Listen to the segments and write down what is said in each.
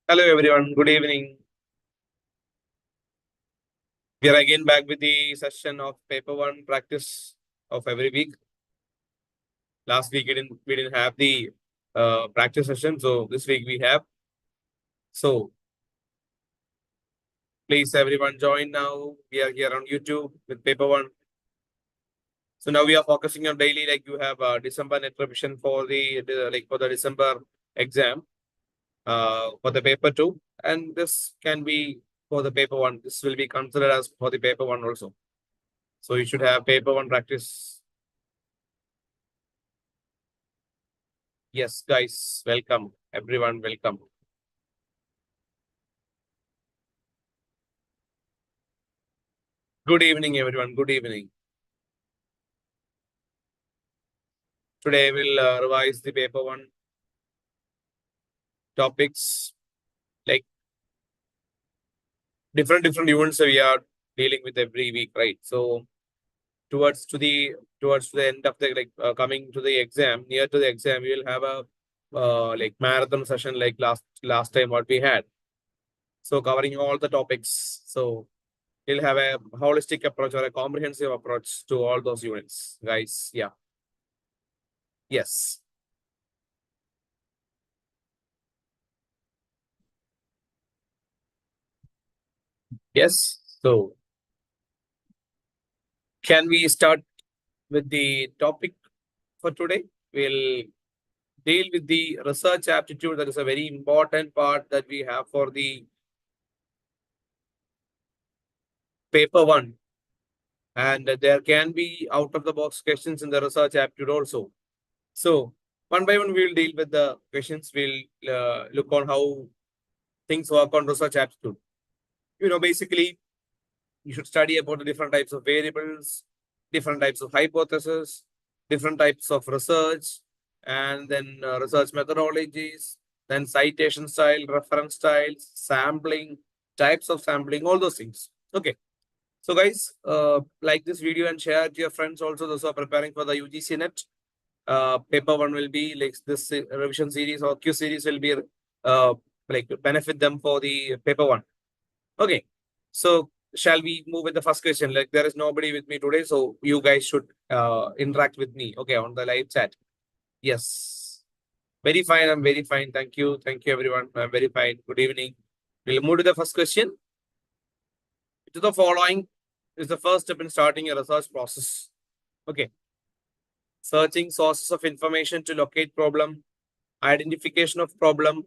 Hello everyone, good evening. We are again back with the session of paper one practice of every week. Last week we didn't have the practice session, so this week we have. So please everyone join now. We are here on YouTube with paper one. So now we are focusing on daily, like you have December net revision for the December exam for the paper two, and this can be for the paper one. This will be considered as for the paper one also. So you should have paper one practice. Yes, guys, welcome. Everyone, welcome. Good evening, everyone. Good evening. Today we'll revise the paper one topics, like different units we are dealing with every week, right? So towards the end of the coming to the exam, near to the exam, we will have a like marathon session like last time what we had. So covering all the topics. So we'll have a holistic approach or a comprehensive approach to all those units, guys. Yeah. Yes. Yes. So can we start with the topic for today? We'll deal with the research aptitude. That is a very important part that we have for the paper one. And there can be out of the box questions in the research aptitude also. So one by one, we'll deal with the questions. We'll look on how things work on research aptitude. Basically, you should study about the different types of variables, different types of hypotheses, different types of research, and then research methodologies, then citation style, reference styles, sampling, types of sampling, all those things. Okay. So guys, like this video and share to your friends also, those who are preparing for the UGC net. Paper one will be like this revision series or Q series will be like benefit them for the paper one. Okay. So shall we move with the first question? Like there is nobody with me today, so you guys should interact with me. Okay, on the live chat. Yes. Very fine. I'm very fine. Thank you. Thank you, everyone. I'm very fine. Good evening. We'll move to the first question. To the following is the first step in starting a research process. Okay. Searching sources of information to locate problem, identification of problem,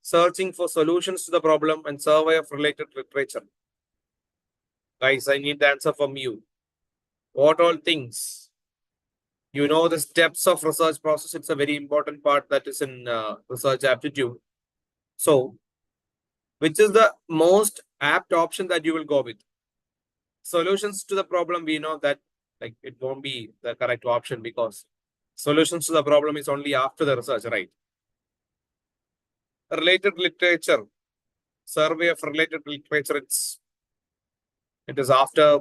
searching for solutions to the problem, and survey of related literature. Guys, I need the answer from you. What all things? The steps of research process. It's a very important part that is in research aptitude. So, which is the most apt option that you will go with? Solutions to the problem, we know that like it won't be the correct option because solutions to the problem is only after the research, right? Related literature, survey of related literature, it is after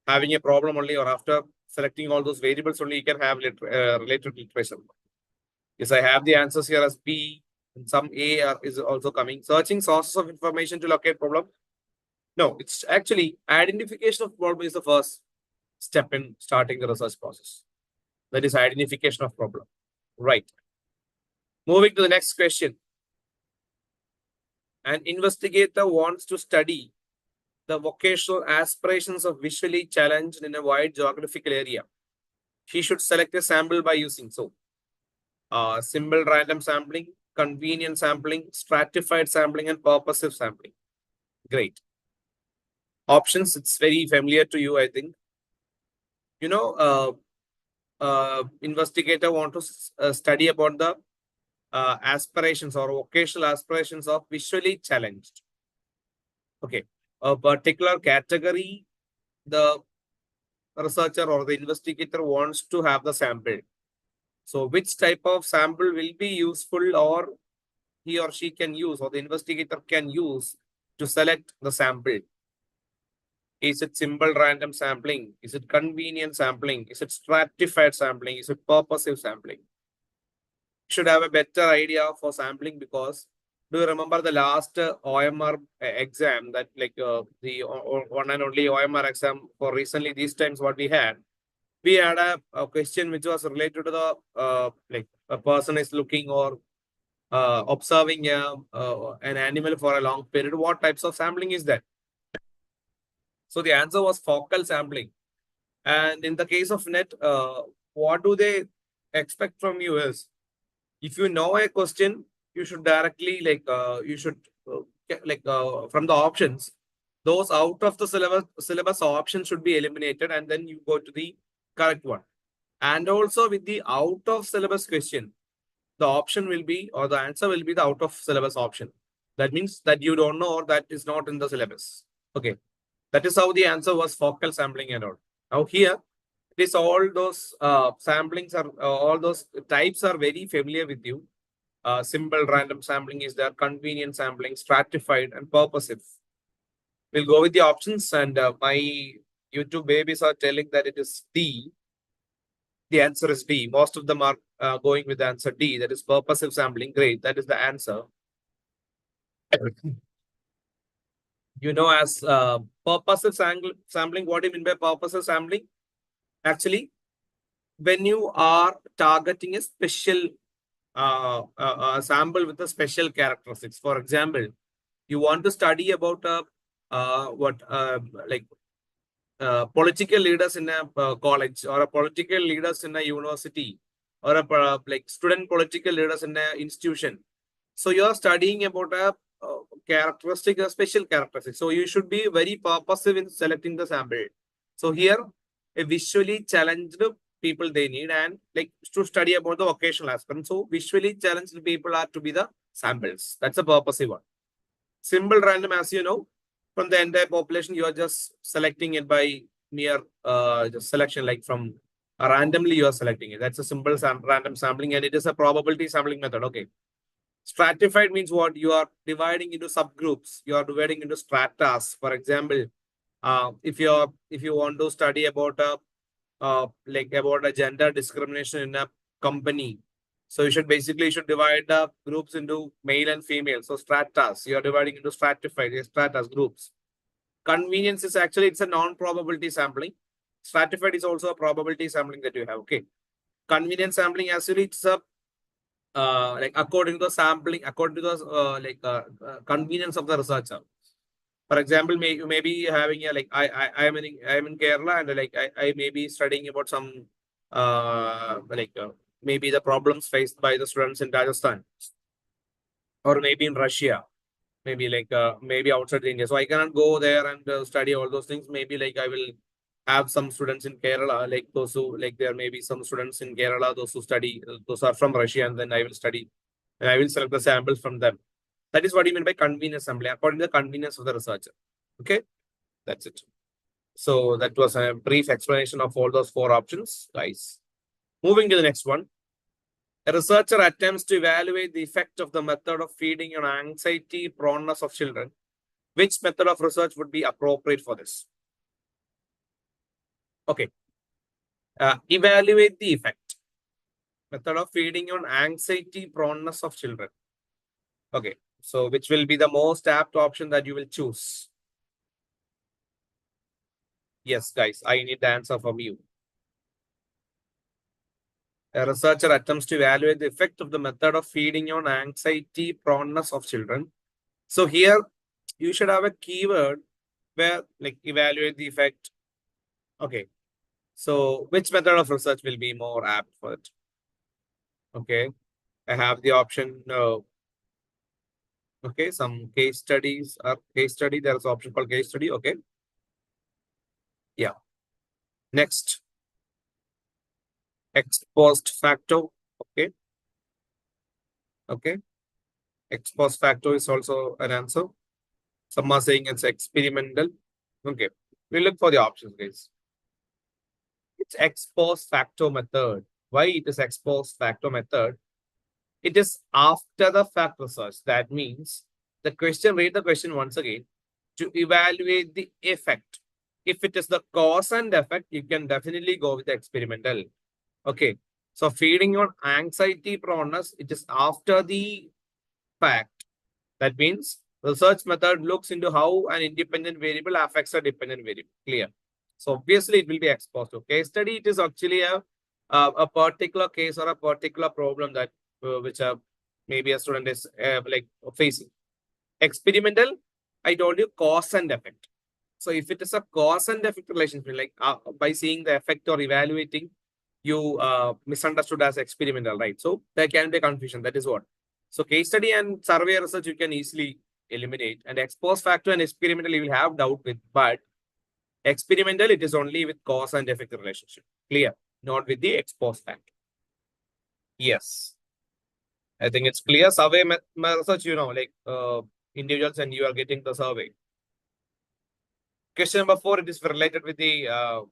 having a problem only or after selecting all those variables only you can have related literature. Yes, I have the answers here as B and some is also coming. Searching sources of information to locate problem. No, it's actually identification of problem is the first step in starting the research process. That is identification of problem. Right. Moving to the next question. An investigator wants to study the vocational aspirations of visually challenged in a wide geographical area. She should select a sample by using simple random sampling, convenient sampling, stratified sampling, and purposive sampling. Great. Options, it's very familiar to you, I think. Investigator want to study about the aspirations or vocational aspirations of visually challenged. Okay. A particular category, the researcher or the investigator wants to have the sample. So which type of sample will be useful or he or she can use or the investigator can use to select the sample? Is it simple random sampling? Is it convenient sampling? Is it stratified sampling? Is it purposive sampling? You should have a better idea for sampling because Do you remember the last OMR exam that the one and only OMR exam for recently these times what we had? We had a question which was related to the like a person is looking or observing an animal for a long period. What types of sampling is that? So the answer was focal sampling. And in the case of net, what do they expect from you is if you know a question, you should directly you should from the options, those out of the syllabus options should be eliminated, and then you go to the correct one. And also with the out of syllabus question, the option will be or the answer will be the out of syllabus option. That means that you don't know or that is not in the syllabus. Okay. That is how the answer was focal sampling and all. Now here, it is all those samplings are all those types are very familiar with you. Simple random sampling is there, convenient sampling, stratified, and purposive. We'll go with the options, and my YouTube babies are telling that it is D. The answer is D. Most of them are going with the answer D. That is purposive sampling. Great. That is the answer. You know, as purposive sampling, what do you mean by purposive sampling? Actually, when you are targeting a special sample with a special characteristics. For example, you want to study about political leaders in a college or a political leaders in a university or a student political leaders in an institution. So you are studying about a characteristic, a special characteristic. So you should be very purposive in selecting the sample. So here, a visually challenged people they need and like to study about the vocational aspect. So visually challenged people are to be the samples. That's a purposive one. Simple random, as you know, from the entire population, you are just selecting it by mere just selection, like from randomly you are selecting it. That's a simple random sampling, and it is a probability sampling method. Okay. Stratified means what? You are dividing into subgroups. You are dividing into stratas. For example, if you want to study about a gender discrimination in a company, so you should divide the groups into male and female. So stratas, you are dividing into stratified stratas groups. Convenience is actually it's a non-probability sampling. Stratified is also a probability sampling that you have. Okay. Convenience sampling actually it's a according to the sampling, according to the convenience of the researcher. For example, you may be having a I am in Kerala and I may be studying about some maybe the problems faced by the students in Rajasthan or maybe in Russia, maybe outside India. So I cannot go there and study all those things. Maybe I will have some students in Kerala, like those who there may be some students in Kerala, those who study, those are from Russia, and then I will study and I will select the samples from them. That is what you mean by convenience sampling, according to the convenience of the researcher. Okay, that's it. So that was a brief explanation of all those four options, guys. Moving to the next one. A researcher attempts to evaluate the effect of the method of feeding on anxiety proneness of children. Which method of research would be appropriate for this? Okay. Evaluate the effect. Method of feeding on anxiety proneness of children. Okay. So which will be the most apt option that you will choose? Yes, guys, I need the answer from you. A researcher attempts to evaluate the effect of the method of feeding on anxiety proneness of children. So here you should have a keyword where evaluate the effect. Okay. So which method of research will be more apt for it? Okay. I have the option. Okay. Some case studies are case study. There's an option called case study. Okay. Yeah. Next. Ex-post-facto. Okay. Okay. Ex-post-facto is also an answer. Some are saying it's experimental. Okay. We look for the options, guys. It's ex-post-facto method. Why it is ex-post-facto method? It is after the fact research. That means the question, read the question once again, to evaluate the effect. If it is the cause and effect, you can definitely go with the experimental. Okay. So feeding on anxiety proneness, it is after the fact. That means research method looks into how an independent variable affects a dependent variable. Clear. So obviously it will be ex-post. Case study, it is actually a particular case or a particular problem that which maybe a student is like facing. Experimental, I told you cause and effect. So if it is a cause and effect relationship, like by seeing the effect or evaluating, you misunderstood as experimental, right? So there can be a confusion. That is what. So case study and survey research you can easily eliminate, and ex-post-facto and experimental you will have doubt with, but experimental it is only with cause and effect relationship. Clear? Not with the ex-post-facto. Yes, I think it's clear. Survey research, like individuals and you are getting the survey. Question number 4, it is related with the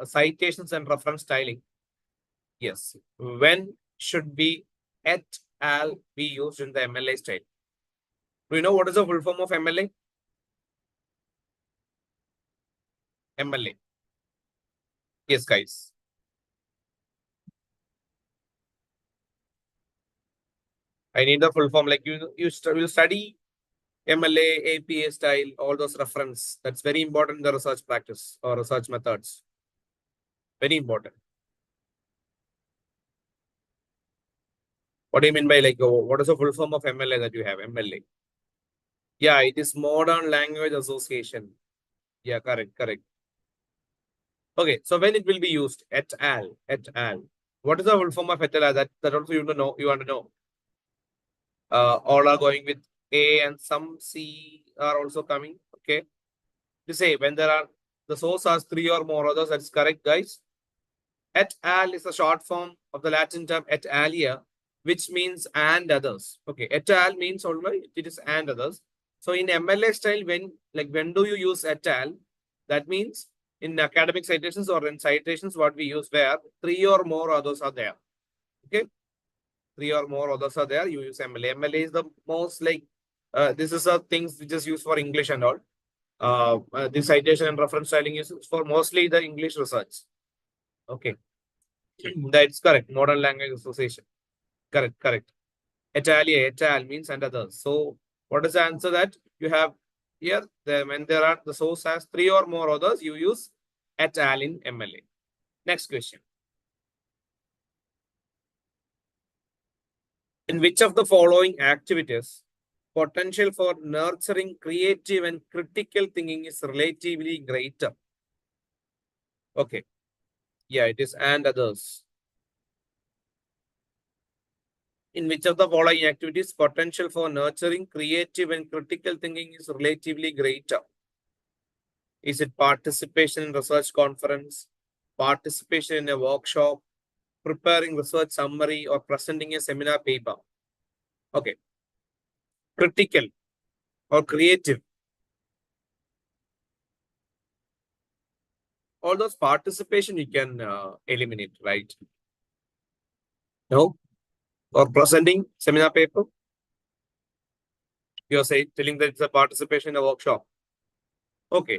citations and reference styling. Yes. When should be et al be used in the MLA style? Do you know what is the full form of MLA? MLA. Yes, guys. I need the full form. Like you will study MLA, APA style, all those reference. That's very important in the research practice or research methods. Very important. What do you mean by like, what is the full form of MLA that you have? MLA. Yeah, it is Modern Language Association. Yeah, correct, correct. Okay, so when it will be used? Et al. Et al. What is the full form of et al? That also you know. You want to know. All are going with A and some C are also coming. Okay. To say when there are the source has 3 or more others, that's correct, guys. Et al is a short form of the Latin term et alia, which means and others. Okay, et al means only it is and others. So in MLA style, when do you use et al? That means in academic citations or in citations, what we use where 3 or more others are there. Okay, 3 or more others are there, you use MLA. MLA is the most like this is a things which is used for English and all. The citation and reference styling is for mostly the English research. Okay. That's correct. Modern Language Association. Correct, correct. Italia, Ital means and others. So what is the answer that you have here? When there are the source has 3 or more others, you use Ital in MLA. Next question. In which of the following activities potential for nurturing creative and critical thinking is relatively greater? Okay. Yeah, it is and others. In which of the following activities potential for nurturing creative and critical thinking is relatively greater? Is it participation in research conference, participation in a workshop, preparing research summary, or presenting a seminar paper? Okay. Critical or creative. All those participation you can eliminate, right? No? Or presenting seminar paper? You're telling that it's a participation in a workshop. Okay.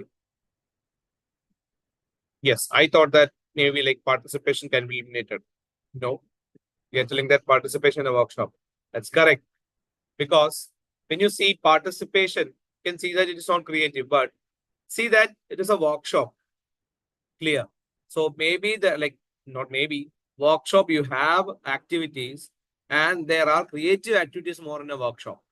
Yes, I thought that maybe like participation can be eliminated. No, you're telling that participation in a workshop. That's correct. Because when you see participation, you can see that it is not creative, but see that it is a workshop. Clear. So maybe not maybe, workshop you have activities and there are creative activities more in a workshop.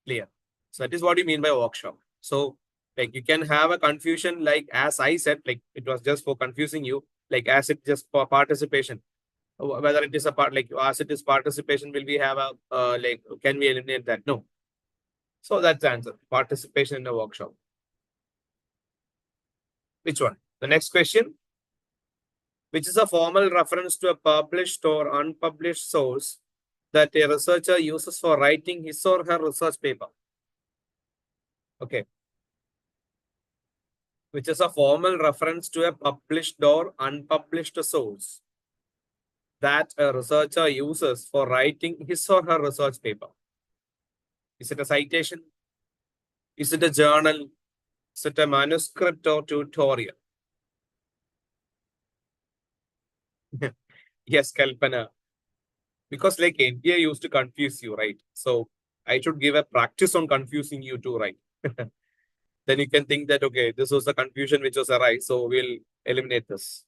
Clear. So that is what you mean by workshop. So like you can have a confusion, like as I said, like it was just for confusing you, like as it just for participation. Whether it is a part like as it is participation, will we have a like can we eliminate that? No. So that's the answer. Participation in a workshop. Which one? The next question. Which is a formal reference to a published or unpublished source that a researcher uses for writing his or her research paper. Okay. Which is a formal reference to a published or unpublished source that a researcher uses for writing his or her research paper. Is it a citation? Is it a journal? Is it a manuscript or tutorial? Yes, Kalpana. Because like NTA used to confuse you, right? So I should give a practice on confusing you too, right? Then you can think that, okay, this was the confusion which was arise, so we'll eliminate this.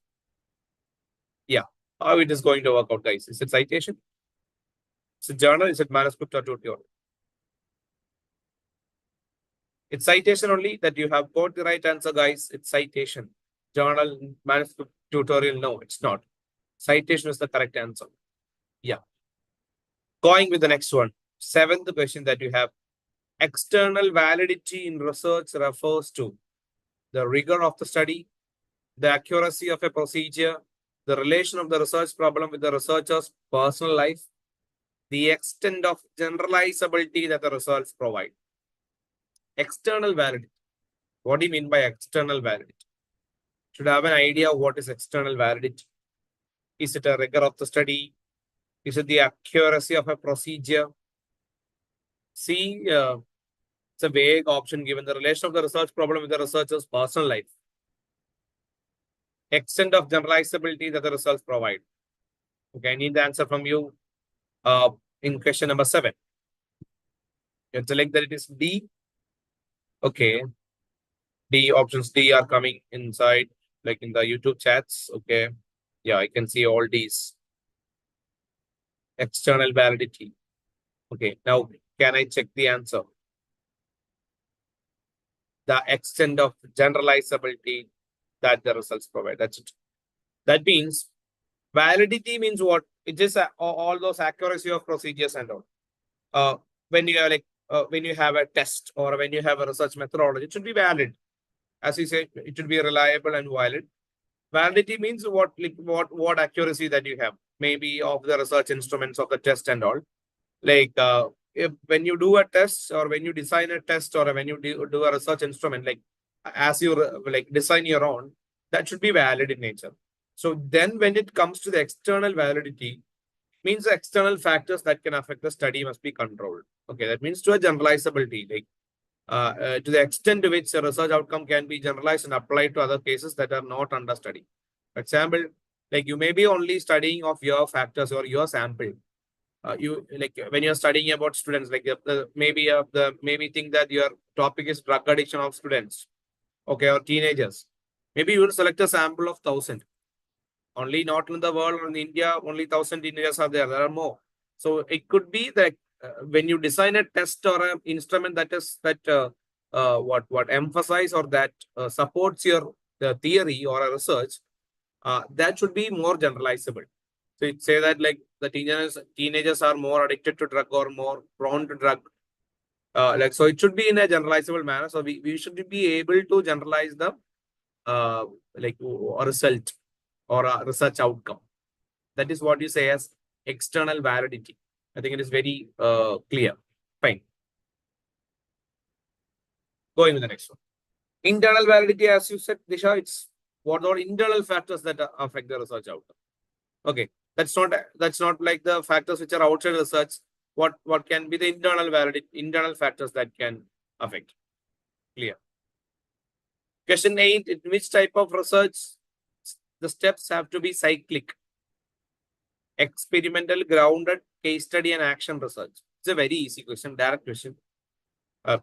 Yeah, how it is going to work out, guys? Is it citation? Is it journal? Is it manuscript or tutorial? It's citation only that you have got the right answer, guys. It's citation. Journal, manuscript, tutorial, no, it's not. Citation is the correct answer. Yeah. Going with the next one. Seventh question that you have. External validity in research refers to the rigor of the study, the accuracy of a procedure, the relation of the research problem with the researcher's personal life, the extent of generalizability that the results provide. External validity. What do you mean by external validity? Should have an idea of what is external validity. Is it a rigor of the study? Is it the accuracy of a procedure? See, it's a vague option given the relation of the research problem with the researcher's personal life. Extent of generalizability that the results provide. Okay, I need the answer from you in question number 7. You select that it is D. Okay. D options D are coming inside, like in the YouTube chats. Okay. Yeah, I can see all these. External validity. Okay, now can I check the answer? The extent of generalizability that the results provide. That's it. That means validity means what? It is all those accuracy of procedures and all. When you are when you have a test or when you have a research methodology, it should be valid. As you say, it should be reliable and valid. Validity means what accuracy that you have, maybe of the research instruments of the test and all. Like if when you do a test or when you design a test or when you do a research instrument, like as you like design your own, that should be valid in nature. So then when it comes to the external validity, means the external factors that can affect the study must be controlled. Okay, that means to a generalizability, like to the extent to which a research outcome can be generalized and applied to other cases that are not under study. For example, like you may be only studying of your factors or your sample. You like when you're studying about students, like maybe think that your topic is drug addiction of students, okay, or teenagers. Maybe you will select a sample of 1,000. Only not in the world or in India, only 1,000 teenagers are there. There are more. So it could be that when you design a test or an instrument that is what emphasize or that supports your theory or a research, that should be more generalizable. So it say that like the teenagers are more addicted to drug or more prone to drug. Like so, it should be in a generalizable manner. So we should be able to generalize the like a result or a research outcome. That is what you say as external validity. I think it is very clear. Fine. Going with the next one. Internal validity, as you said, Disha, it's what are internal factors that affect the research outcome. Okay, that's not like the factors which are outside research. What can be the internal validity, internal factors that can affect? Clear. Question 8, in which type of research the steps have to be cyclic? Experimental, grounded, case study, and action research. It's a very easy question, direct question.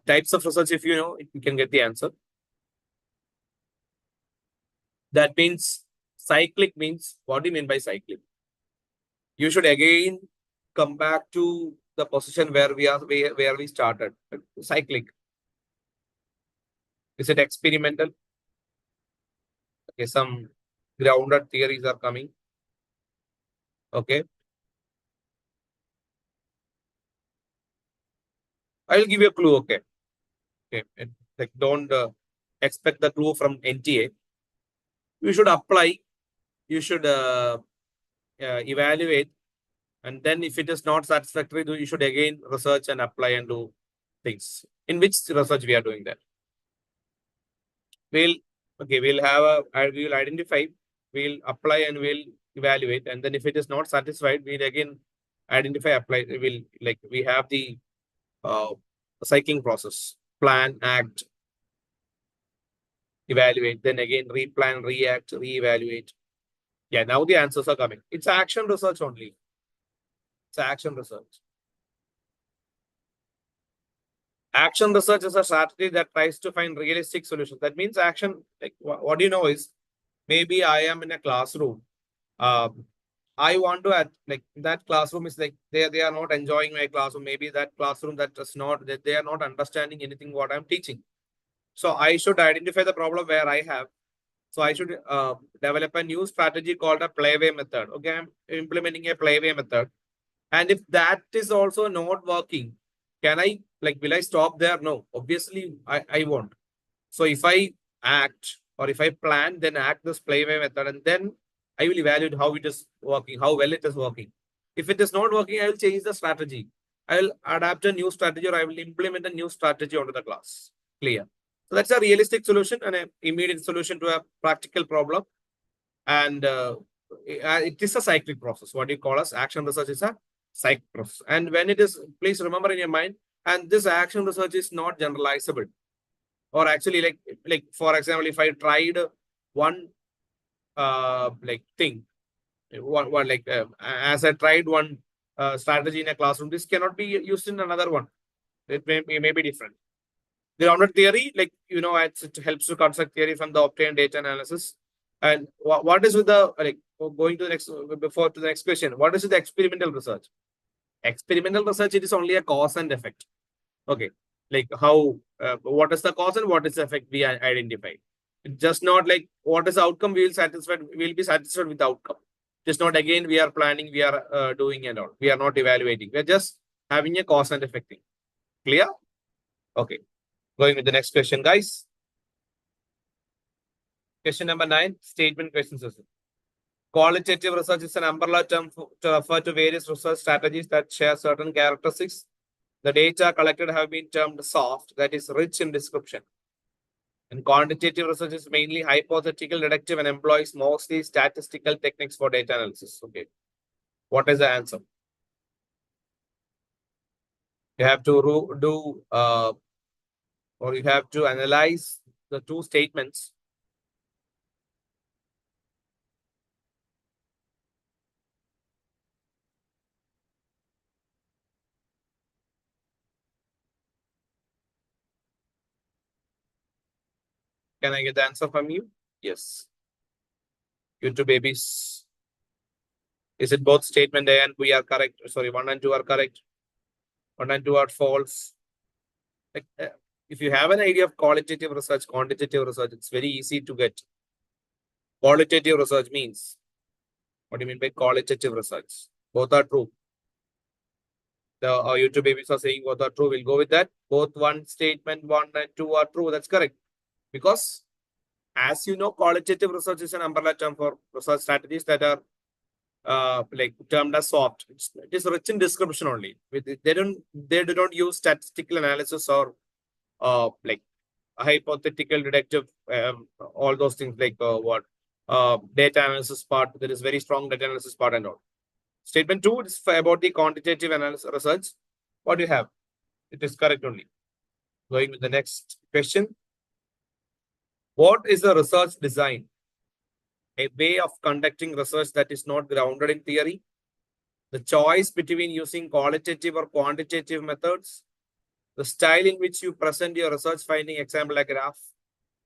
Types of research, if you know, you can get the answer. That means cyclic means, what do you mean by cyclic? You should again come back to the position where we started. Cyclic. Is it experimental? Okay, some grounded theories are coming. Okay. I'll give you a clue. Okay. Okay. Like don't expect the clue from NTA. You should apply. You should evaluate. And then if it is not satisfactory, you should again research and apply and do things. In which research we are doing that? We'll have we'll identify, we'll apply and we'll evaluate. And then if it is not satisfied, we'll again identify, apply. We have the cycling process, plan, act, evaluate, then again replan, react, reevaluate. Yeah, now the answers are coming. It's action research only. It's action research. Action research is a strategy that tries to find realistic solutions. That means action, like what you know is, maybe I am in a classroom. I want to add, like that classroom is like they are not enjoying my classroom. Maybe that classroom that does not, that they are not understanding anything what I'm teaching. So I should identify the problem where I have. So I should develop a new strategy called a playway method. Okay, I'm implementing a playway method. And if that is also not working, can I, like, will I stop there? No, obviously I won't. So if I act or if I plan, then act this playway method, and then I will evaluate how it is working, how well it is working. If it is not working, I will change the strategy. I will adapt a new strategy, or I will implement a new strategy onto the class. Clear. So that's a realistic solution and an immediate solution to a practical problem. And it is a cyclic process. What you call as action research is a cyclic process. And when it is, please remember in your mind, and this action research is not generalizable. Or actually, like for example, if I tried one like thing, one like as I tried one strategy in a classroom, this cannot be used in another one. It may be different. The grounded theory, like you know, it helps to construct theory from the obtained data analysis. And what is with the, like, going to the next, before to the next question? What is with the experimental research? Experimental research, it is only a cause and effect. Okay, like how what is the cause and what is the effect we identify. It's just not like what is the outcome we will satisfied. We'll be satisfied with the outcome. Just not again we are planning, we are doing and all. We are not evaluating. We are just having a cause and effect thing. Clear? Okay. Going with the next question, guys. Question number 9, statement questions. Qualitative research is an umbrella term to refer to various research strategies that share certain characteristics. The data collected have been termed soft, that is rich in description. And quantitative research is mainly hypothetical, deductive, and employs mostly statistical techniques for data analysis. Okay. What is the answer? You have to do, or you have to analyze the two statements. Can I get the answer from you? Yes. You two babies. Is it both statement A and B are correct? Sorry, 1 and 2 are correct. 1 and 2 are false. Like, if you have an idea of qualitative research, quantitative research, it's very easy to get. Qualitative research means, what do you mean by qualitative research? Both are true. The YouTube babies are saying both are true. We'll go with that. Both one statement 1 and 2 are true. That's correct. Because as you know, qualitative research is an umbrella term for research strategies that are like termed as soft. It is rich in description only. They do not use statistical analysis or like hypothetical, deductive, all those things like what data analysis part. There is very strong data analysis part and all. Statement 2 is about the quantitative analysis research. What do you have? It is correct only. Going with the next question. What is the research design? A way of conducting research that is not grounded in theory. The choice between using qualitative or quantitative methods. The style in which you present your research finding, example, a graph.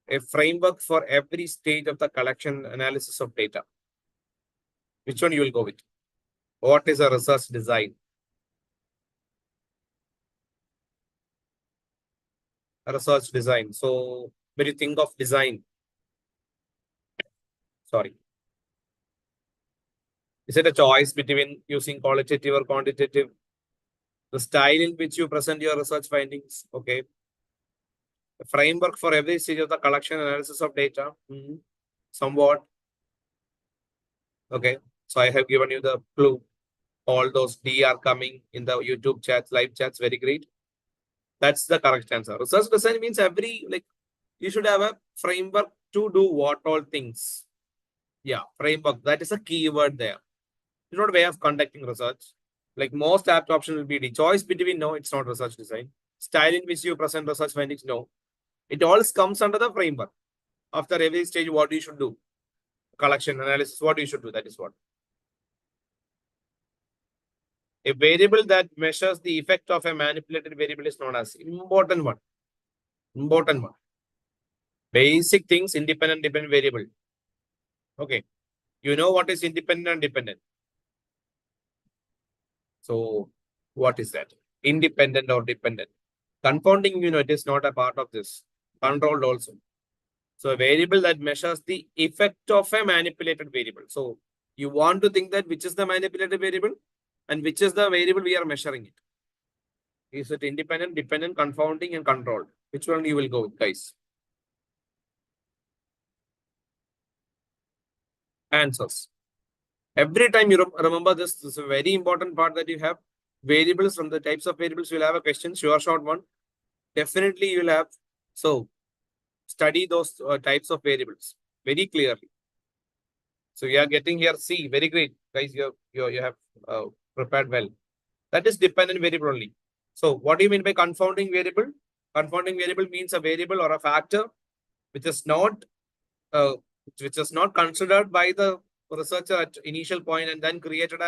A framework for every stage of the collection analysis of data. Which one you will go with? What is a research design? A research design. So when you think of design, sorry, is it a choice between using qualitative or quantitative? The style in which you present your research findings, okay. A framework for every stage of the collection analysis of data, somewhat. Okay, so I have given you the clue. All those D are coming in the YouTube chats, live chats, very great. That's the correct answer. Research design means you should have a framework to do what all things. Yeah, framework. That is a keyword there. It's not a way of conducting research. Like most apt option will be the choice between, no, it's not research design. Style in which you present research findings, no. It all comes under the framework. After every stage, what you should do. Collection, analysis, what you should do. That is what. A variable that measures the effect of a manipulated variable is known as important one. Important one. Basic things, independent, dependent variable. Okay. You know what is independent and dependent. So what is that? Independent or dependent. Confounding, it is not a part of this. Controlled also. So a variable that measures the effect of a manipulated variable. So you want to think that which is the manipulated variable and which is the variable we are measuring it. Is it independent, dependent, confounding, and controlled? Which one you will go with, guys? Answers. Every time you remember this is a very important part that you have. Variables, from the types of variables, you'll have a question, sure short one. Definitely you'll have. So study those types of variables very clearly. So you are getting here C, very great. Guys, you have prepared well. That is dependent variable only. So what do you mean by confounding variable? Confounding variable means a variable or a factor which is not considered by the researcher at initial point and then created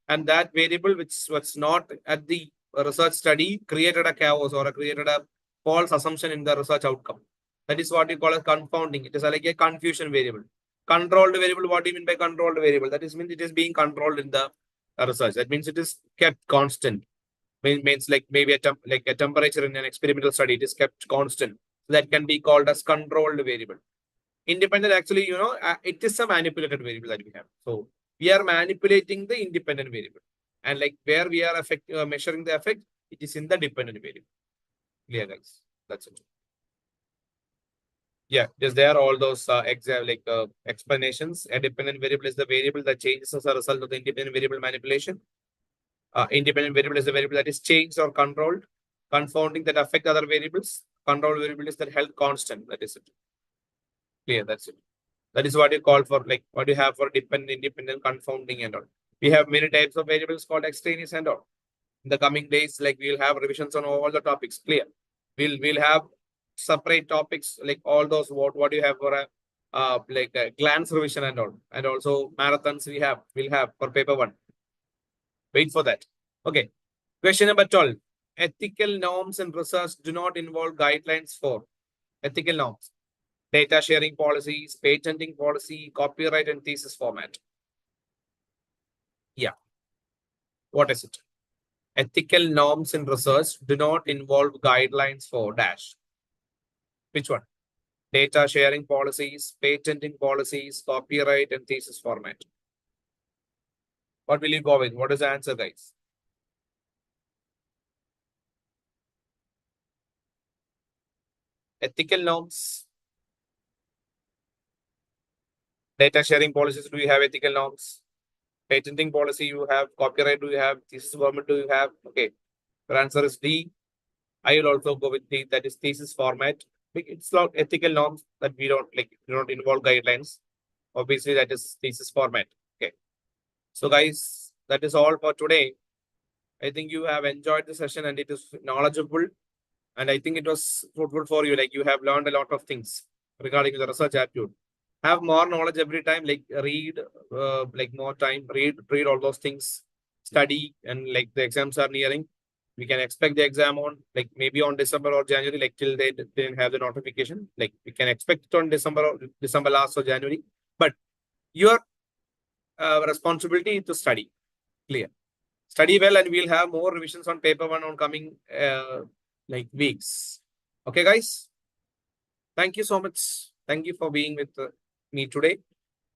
and that variable which was not at the research study created a chaos or created a false assumption in the research outcome. That is what you call as confounding. It is like a confusion variable. Controlled variable, what do you mean by controlled variable? That is means it is being controlled in the research. That means it is kept constant. Means like maybe a temperature in an experimental study, it is kept constant. So that can be called as controlled variable. Independent, actually, it is a manipulated variable that we have. So we are manipulating the independent variable. And like where we are measuring the effect, it is in the dependent variable. Clear, guys? That's it. Yeah, just there are all those explanations. A dependent variable is the variable that changes as a result of the independent variable manipulation. Independent variable is the variable that is changed or controlled. Confounding that affect other variables. Controlled variable is that held constant. That is it. Clear, that's it. That is what you call for, like what you have for dependent, independent, confounding and all. We have many types of variables called extraneous and all. In the coming days, like we'll have revisions on all the topics. Clear. We'll have separate topics like all those what you have for a glance revision and all, and also marathons we'll have for paper 1. Wait for that. Okay. Question number 12. Ethical norms in research do not involve guidelines for ethical norms, data sharing policies, patenting policy, copyright, and thesis format. Yeah. What is it? Ethical norms in research do not involve guidelines for dash. Which one? Data sharing policies, patenting policies, copyright, and thesis format. What will you go with? What is the answer, guys? Ethical norms. Data sharing policies, do you have ethical norms? Patenting policy, you have. Copyright, do you have? Thesis format, do you have? Okay. The answer is D. I will also go with D, that is thesis format. It's not ethical norms that we don't like, do not involve guidelines. Obviously, that is thesis format. Okay. So, guys, that is all for today. I think you have enjoyed the session and it is knowledgeable. And I think it was fruitful for you. Like you have learned a lot of things regarding the research aptitude. Have more knowledge every time, like read, more time, read all those things, study, and like the exams are nearing. We can expect the exam on like maybe on December or January, like till they didn't have the notification. Like we can expect it on December last or January. But your responsibility is to study. Clear. Study well, and we'll have more revisions on paper 1 on coming weeks. Okay, guys. Thank you so much. Thank you for being with me today.